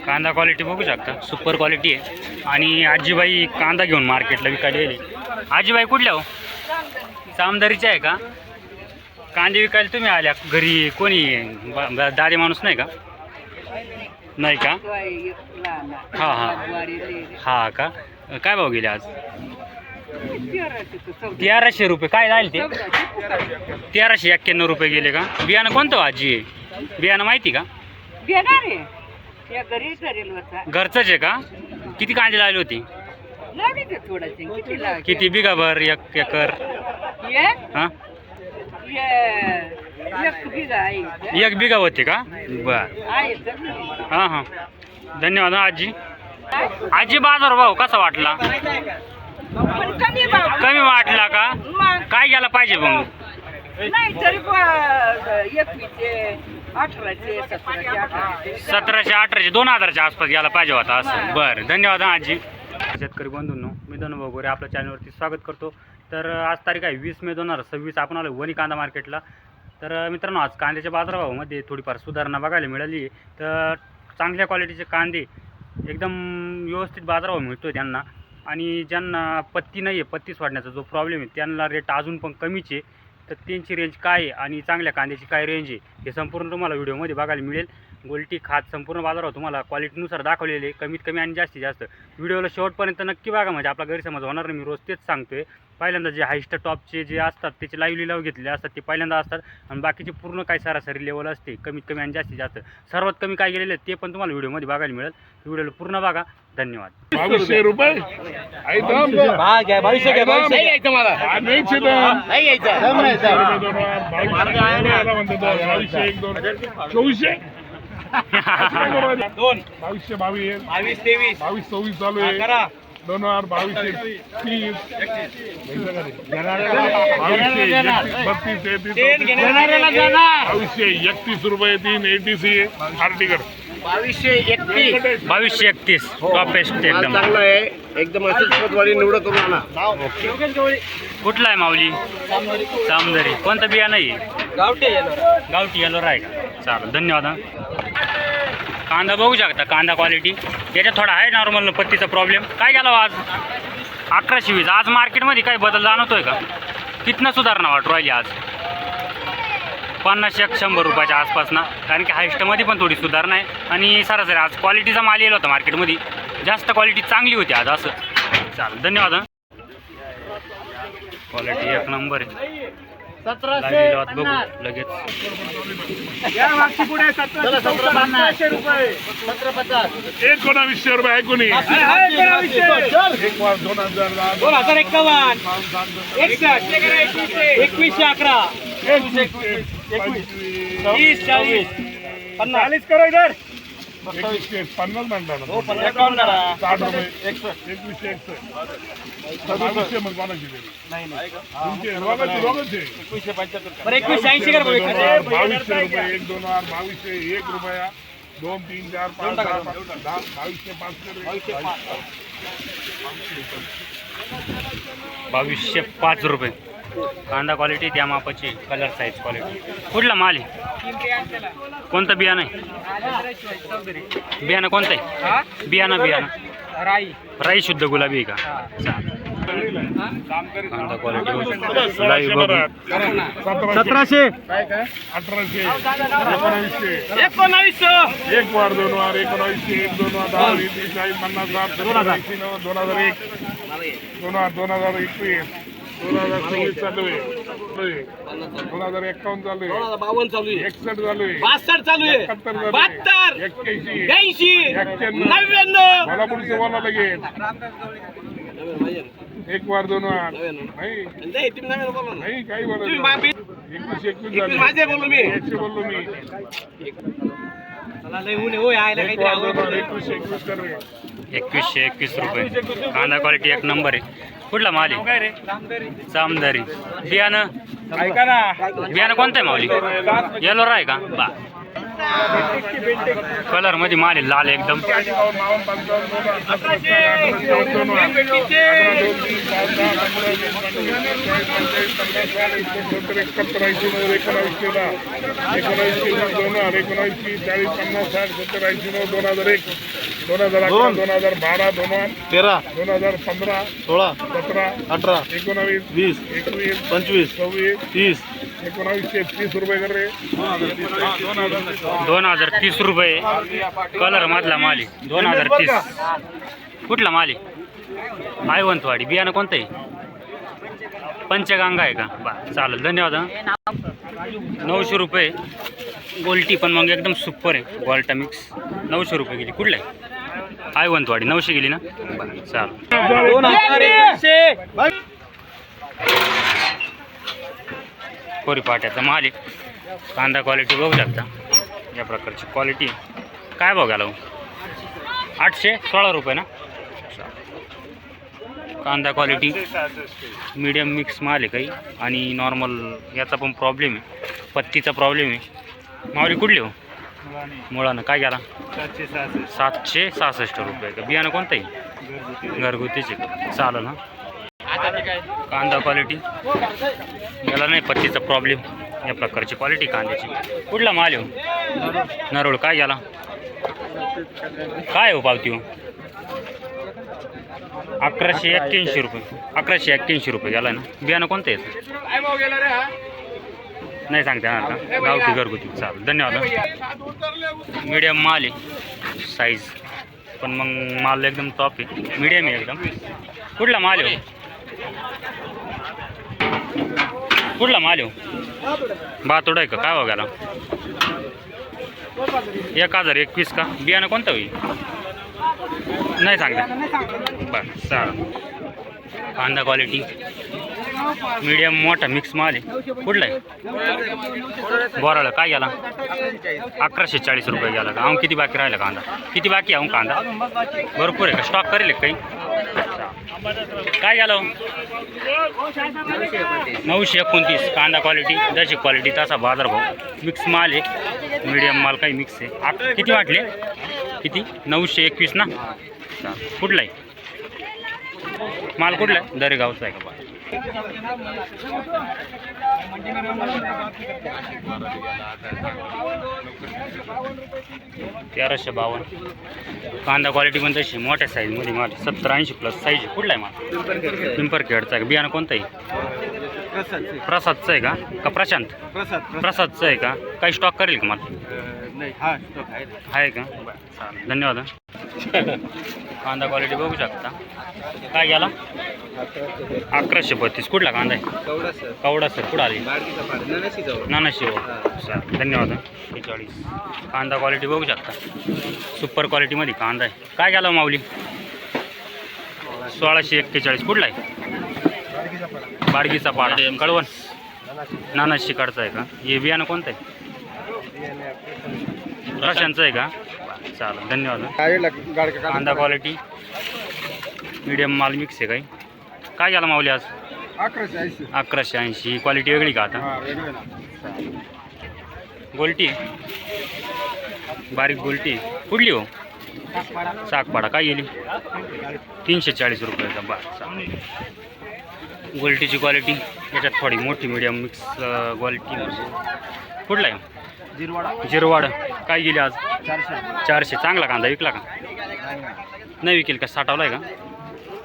कांदा क्वालिटी बघू शकता, सुपर क्वालिटी आहे. आणि आजीबाई कांदा घेऊन मार्केटला विकायला गेली. आजीबाई कुठल्या हो? सामदारीच्या आहे का? कांदे विकायला तुम्ही आल्या घरी? कोणी दादे माणूस नाही का? नाही का? हां हां हां का? काय भाव गेले आज? 1300 रुपये. काय जाईल ते? 1391 रुपये गेले का? बियाणं कोणतं आजी आहे? बियाणं माहिती का? घरचंच आहे का? किती कांदे लावले होते? किती बिघाभर? 1 एकर? हां 1 बिघा होते का? बर. हां हां धन्यवाद आजी. आजी बाजार भाव कसा वाटला? कमी वाटला का? काय घ्यायला पाहिजे मग? 1700-1800 2000च्या आसपास घ्यायला पाहिजे होता असं. बरं धन्यवाद आजी. शेतकरी बंधूंनो, मी धनुभाऊ गोरे आपल्या चॅनलवरती स्वागत करतो. तर आज तारीख आहे 20 मे 2026. आपण आलो वणी कांदा मार्केटला. तर मित्रांनो, आज कांद्याच्या बाजारभावामध्ये थोडीफार सुधारणा बघायला मिळाली. तर चांगल्या क्वालिटीचे कांदे एकदम व्यवस्थित बाजारभाव मिळतो आहे त्यांना. आणि ज्यांना पत्ती नाही आहे, पत्ती सोडण्याचा जो प्रॉब्लेम आहे, त्यांना रेट अजून पण कमीच आहे. तर त्यांची रेंज काय आहे आणि चांगल्या कांद्याची काय रेंज आहे हे संपूर्ण तुम्हाला व्हिडिओमध्ये बघायला मिळेल. गोल्टी खात संपूर्ण बाजारावर तुम्हाला क्वालिटीनुसार दाखवलेले, कमीत कमी आणि जास्तीत जास्त. व्हिडिओला शेवटपर्यंत नक्की बघा, म्हणजे आपला गैरसमज होणार नाही. मी रोज तेच सांगतोय. पहिल्यांदा जे हायस्ट टॉपचे जे असतात त्याचे लाईव्ह घेतलेले असतात ते पहिल्यांदा असतात, आणि बाकीचे पूर्ण काय सरासरी लेवल असते, कमीत कमी आणि जास्तीत जास्त. सर्वात कमी काय गेलेले ते पण तुम्हाला व्हिडिओमध्ये बघायला मिळेल. व्हिडिओला पूर्ण बघा. धन्यवाद. 2200 रुपये. 2223 चालू आहे. 2022 30 2231 रुपये 3 ATC आर्टिकल 2231 टॉपेस्ट एकदम चांगला आहे. एकदम वाली निवड करून आणा. कुठला आहे माऊली? सामदरी. कोणतं बिया नाही? गावठी येलो आहे का? चालेल धन्यवाद. कांदा बघू शकता, कांदा क्वालिटी याच्यात थोडा आहे नॉर्मल पत्तीचा प्रॉब्लेम. काय गेला आज? 1120. आज मार्केटमध्ये काही बदल जाणवतोय का? कितना सुधारणा वाटू राहिली आज? 50-100 रुपयाच्या आसपास ना. कारण की हायस्टमध्ये पण थोडी सुधारणा आहे. आणि सरासरी आज क्वालिटीचा माल येला होता मार्केटमध्ये, जास्त क्वालिटी चांगली होती आज असं. चालेल धन्यवाद. क्वालिटी 1 नंबर आहे. 1700 बघू लगेच. 1900 रुपये आहे कोणी? 40 करो इधर. 50 म्हणता ना. 50 काउंट करा. 60 रुपये. 2100 मग कोणाची दिली? नाही नाही. तुमचे रोगाचे 2175. बरं 2180 कर बघ. 2200 रुपये. 1 2 8 2200 1 रुपया 2 3 4 5 6 2200 2205 रुपये. कांदा क्वालिटी त्या मापाची, कलर साईज क्वालिटी. कुठला माल आहे? कोणतं बियाणं आहे? बियाणं कोणतं आहे? बियाणं राई शुद्ध गुलाबी आहे का? कांदा क्वालिटी 1700 1800 1900 1 वार 2 वार 1900 1 2 वार 10 20 50 2001 2021 2024 चालू आहे. 2051 चालू आहे. 52 चालू आहे. 61 चालू आहे. 62 चालू आहे. 71 चालू आहे. 72 81 81 99 मला पुढचे बोला लगेच. 1 वार 2 वार नाही नाही काही बोला. 21 झाले. माझे बोललो मी. 100 बोललो मी. 2121 रुपये. कांदा क्वालिटी 1 नंबर आहे. कुठला माल आहे? सामदारी. बियाणं ऐका ना. बियाणं कोणतं आहे माऊली? येलो आहे का? बा कलर मध्ये माल आहे, लाल एकदम. तेरा 2015 16 17 18 19 20 21 25 26 30 1930 रुपये कर रे 2030 रुपये कलर मधला माल आहे. 2030. कुठला माल आहे? आयवंतवाडी. बियाणं कोणतं आहे? पंचगंगा आहे का? बा चालेल, धन्यवाद. 900 रुपये गोल्टी, पण मग एकदम सुपर आहे. गोल्टा मिक्स 900 रुपये गेली. कुठला आहे? आयवंतवाडी. 900 गेली ना? बरं चालेल. कोरी पाट्याचा माल आहे. कांदा क्वालिटी बघू शकता, या प्रकारची क्वालिटी. काय बघायला 816 रुपये ना? कांदा क्वालिटी मीडियम मिक्स माल आहे काही, आणि नॉर्मल याचा पण प्रॉब्लेम आहे, पत्तीचा प्रॉब्लेम आहे. मावली कुठली हो? मुळानं. काय गेला? 766 रुपये का? बियाणं कोणतं आहे? घरगुतीचे. चालेल ना. कांदा क्वालिटी याला नाही पत्तीचा प्रॉब्लेम, या प्रकारची क्वालिटी कांद्याची. कुठला माल हो? नरोळ. काय गेला? काय हो पावती हो? 1181 रुपये. 1181 रुपये गेला ना. बियाणं कोणतं आहे? नाही सांगता येणार का? गावठी घरगुती. चालेल, धन्यवाद. मीडियम माल आहे साईज, पण मग माल एकदम टॉप आहे. मीडियम आहे एकदम. कुठला माल आहे? कुठला माल आहे? बातोड आहे का? काय बघायला? 1021 का? बियाणं कोणतं होईल? नाही सांगता. बरं चालेल. कांदा क्वालिटी मीडियम मोठा मिक्स माल आहे. कुठला आहे? बोराळा. काय गेला? 1140 रुपये गेला का? किती बाकी राहिला कांदा? किती बाकी आहे कांदा? भरपूर आहे का? स्टॉक करेल काही? काय गेला? 929. कांदा क्वालिटी जशी क्वालिटी तसा बाजारभाव. मिक्स माल आहे, मीडियम माल काही मिक्स आहे. किती वाटले? किती? 921 ना? कुठला आहे माल? कुठला आहे? दरेगावचा आहे का? 1352. कांदा क्वालिटी पण तशी मोठ्या साईजमध्ये माल. 70-80 प्लस साईज. कुठला आहे माल? पिंपरखेडचा आहे का? बियाणं कोणतं आहे? प्रसादचं आहे का? का प्रशांत? प्रसादचं आहे का? काही स्टॉक करेल का माल? आहे का? चालेल, धन्यवाद. कांदा क्वालिटी बघू शकता. काय गेला? 1132. कुठला कांदा आहे? कवडा सर. कुठं आली? नानाशी हो. चालेल, धन्यवाद. 43. कांदा क्वालिटी बघू शकता, सुपर क्वालिटीमध्ये कांदा आहे. काय गेला माऊली? 1641. कुठला आहे? बाडगीचा पाडा. कळवण. नानाशी कडचा आहे का? हे बियाणं कोणतं आहे? प्रशांतचं आहे का? चालेल, धन्यवाद. कांदा क्वालिटी मीडियम माल मिक्स आहे काही. काय गेला माऊली आज? 1180. ही क्वालिटी वेगळी का आता? गोल्टी, बारीक गोल्टी. कुठली हो? सागपाडा. काय गेली? 340 रुपये का? बरं. गोल्टीची क्वालिटी याच्यात थोडी मोठी मीडियम मिक्स क्वालिटी. कुठला आहे? जिरवाड. काय गेली आज? 400. चांगला कांदा विकला का? नाही विकेल का? साठवला आहे का?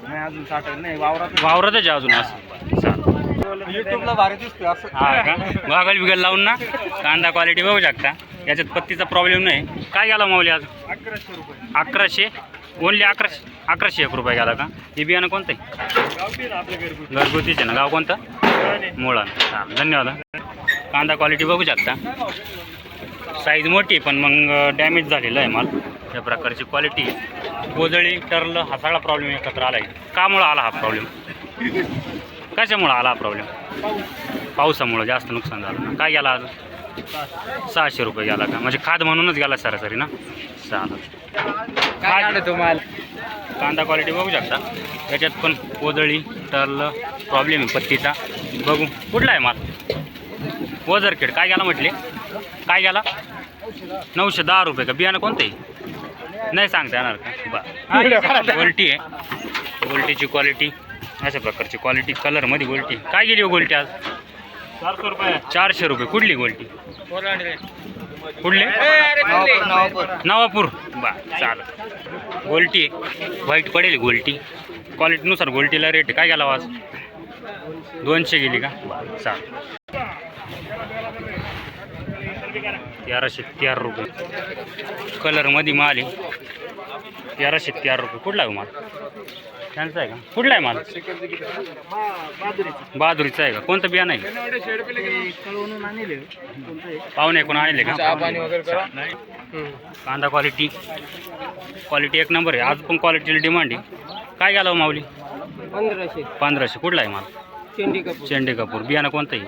नाही अजून साठवलं नाही. वावरातच आहे अजून. असं चालेल. युट्यूबला भारी दिसतोय असं. हा का? वागल बिगल लावून ना. कांदा क्वालिटी बघू शकता, याच्यात पत्तीचा प्रॉब्लेम नाही. काय गेला माऊली आज? 1100 रुपये. 1100. ओनली 1101 रुपये गेला का? हे बियाणं कोणतं आहे? घरगुतीचे ना? गाव कोणतं? मुळा. चालेल, धन्यवाद. कांदा क्वालिटी बघू शकता, साईज मोठी पण मग डॅमेज झालेलं आहे माल. या प्रकारची क्वालिटी. कोजळी टर्ल हा सगळा प्रॉब्लेम एकत्र आला आहे. कामुळं आला हा प्रॉब्लेम? कशामुळं आला हा प्रॉब्लेम? पावसामुळं जास्त नुकसान झालं. काय गेला आज? 600 रुपये गेला का? म्हणजे खाद म्हणूनच गेला सरासरी ना? चालेल. काय तुम्हाला कांदा क्वालिटी बघू शकता, याच्यात पण कोजळी टर्ल प्रॉब्लेम आहे पत्तीचा. बघू कुठला आहे माल? वजरखेड. काय गेला म्हटले? काय गेला? 910 रुपये का. बियाणं कोणतं आहे नाही सांगता येणार का. गोल्टी आहे. गोल्टीची क्वालिटी अशा प्रकारची क्वालिटी कलरमध्ये गोल्टी. काय गेली हो गोल्टी आज 400 रुपये. 400 रुपये. कुठली गोल्टी कुठले नवापूर बा चालेल. गोल्टी आहे व्हाईट पडेल गोल्टी. क्वालिटीनुसार गोल्टीला रेट काय गेला आज 200 गेली का. चालेल. 1313 रुपये कलरमध्ये माल आहे. 1313 रुपये. कुठला आहे हो माल त्यांचा आहे का. कुठला आहे माल बहादुरीचा आहे का. कोणतं बियाणं आहे पाहुणे कोण आणले का. कांदा क्वालिटी एक नंबर आहे. आज पण क्वालिटीला डिमांड आहे. काय गेला हो माऊली 1500. कुठला आहे माल चेंडी कपूर. बियाणं कोणतं आहे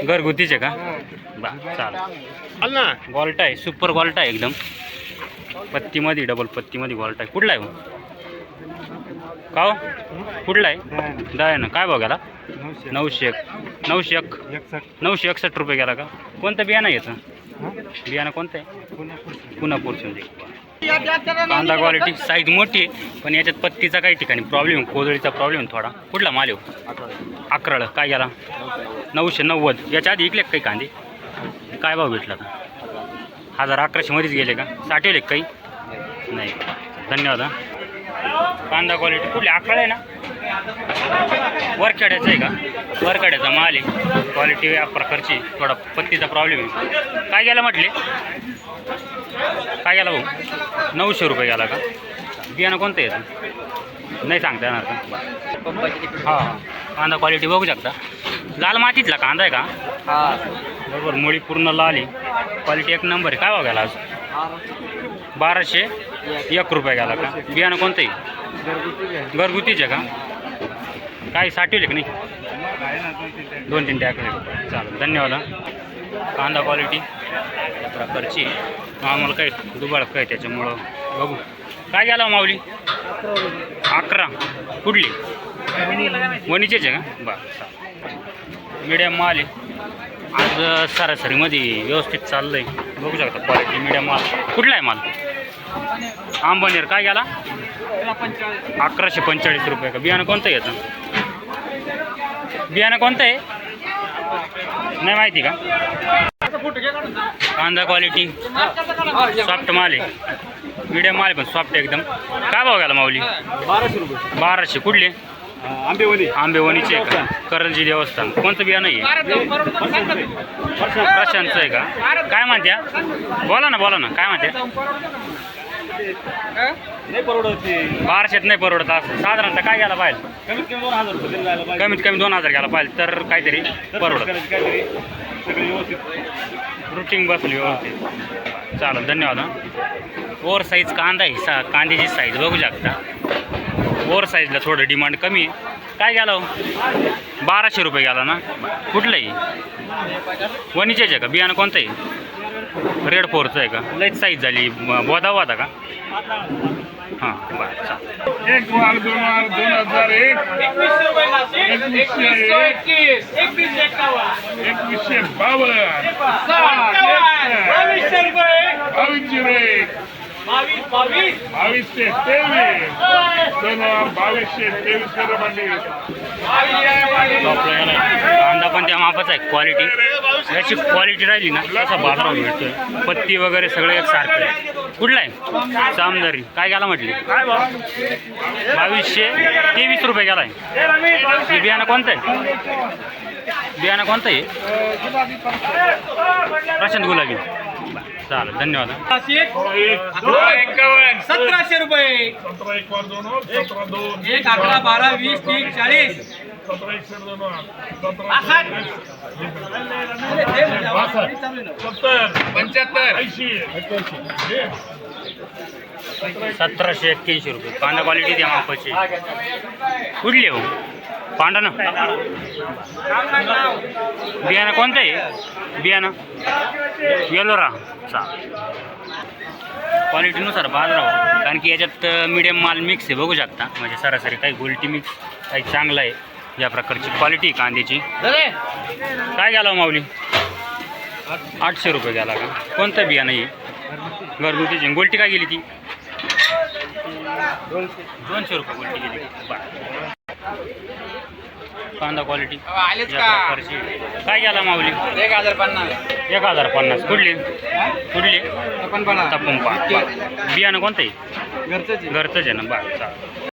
घरगुतीचे का बा चालेल. गॉल्टा आहे सुपर गॉल्टा आहे एकदम पत्तीमध्ये डबल पत्तीमध्ये गॉल्टा आहे. कुठला आहे हो का हो कुठला आहे दहा ना. काय बघायला 961 रुपये गेला का. कोणतं बियाणं येतं बियाणं कोणतं आहे पुनापूरचं. कांदा क्वालिटी साईज मोठी आहे पण याच्यात पत्तीचा काही ठिकाणी प्रॉब्लेम कोदळीचा प्रॉब्लेम थोडा. कुठला माल येऊ 11 काय गेला 990. याच्या आधी इकले काही कांदे काय भाव भेटला आता 1100 मध्येच गेले का. साठवले काही नाही. धन्यवाद. कांदा क्वालिटी कुठली 11 आहे ना वरखेड्याचं आहे का. वरखेड्याचा माल आहे. क्वालिटी या प्रकारची थोडा पत्तीचा प्रॉब्लेम आहे. काय गेला म्हटले काय गेला भाऊ 900 रुपये गेला का. बियाणं कोणतं येतं नाही सांगता येणार का. हां कांदा क्वालिटी बघू शकता. लाल मातीतला कांदा आहे का बरोबर. मुळी पूर्ण लाल आहे. क्वालिटी एक नंबर आहे. काय भाव गेला आज 1201 रुपये गेला का. बियाणं कोणतं आहे घरगुतीचे का. काही साठवले का नाही 2-3 टाकले. चालेल. धन्यवाद. कांदा क्वालिटी या प्रकारची आम्हाला काही दुबाळ काय त्याच्यामुळं बघू. काय गेला माऊली 11. कुठली वणीचेच आहे का बरं. मीडियम माल आहे. आज सरासरीमध्ये व्यवस्थित चाललं आहे बघू शकता. क्वालिटी मीडियम माल. कुठला आहे माल आंबनेर. काय गेला 1145 रुपये का. बियाणं कोणतं येतं बियाणं कोणतं आहे नाही माहिती का. कांदा क्वालिटी सॉफ्ट माल आहे. मीडियम माल पण सॉफ्ट एकदम. काय भाव गेला माऊली 1200 रुपये. 1200. कुठले आंबेवणीचे का करंजी देवस्थान. कोणतं बियाणं आहे प्रशांतचं आहे का. काय म्हणत्या बोला ना काय म्हणत्या नाही परवडत 1200 नाही परवडत. असं साधारणतः काय गेला पाहिजे कमीत कमी 2000 रुपये जायला पाहिजे. कमीत कमी 2000 गेला पाहिजे तर काहीतरी परवडत. सगळे व्यवस्थित रुटीन बसली व्यवस्थित. चालेल. धन्यवाद. ओव्हर साईज कांदा आहे. कांद्याची साईज बघू शकता. ओव्हर साईजला थोडं डिमांड कमी आहे. काय गेला हो 1200 रुपये गेला ना. कुठलंही वणीचेच आहे का. बियाणं कोणतं आहे रेड 4चं आहे का. लईच साईज झाली बोधा का. हां बरं चालेल. 1 वार 2 वार 2001 22 ते 23 कांदा पण त्या मापाचा आहे. क्वालिटी याची क्वालिटी राहिली ना तसा बाजारावर भेटतोय. पत्ती वगैरे सगळं एक सारखं आहे. कुठला आहे सामदारी. काय गेला म्हटली 2223 रुपये गेला आहे. बियाणं कोणतं आहे बियाणं कोणतं आहे प्रशांत गुलाबी. चालेल. धन्यवाद. 1700 रुपये. 17 1 वार 2 वार 17 2 1 11 12 20 30 40 17 1 2 वार 17 1781 रुपये. कांदा क्वालिटी द्या मापाची. कुठली हो पांढरा ना. बियाणं कोणतं आहे बियाणं येलोरा. चालेल. क्वालिटीनुसार बाजारावर कारण की याच्यात मीडियम माल मिक्स आहे बघू शकता. म्हणजे सरासरी काही गोल्टी मिक्स काही चांगलं आहे. या प्रकारची क्वालिटी कांद्याची. काय गेला माऊली 800 रुपये गेला का? कोणतं बियाणं आहे? घरगुतीची. गोल्टी काय गेली ती? 200 रुपये गोल्टी गेली. बरं. कांदा क्वालिटी आलेच या का? प्रकारची. काय गेला माऊली? 1050. 1050. कुठली कुठली? आपण बघा तपन बियाणं कोणतं आहे? घरचंच घरचंच आहे ना. बरं चालेल.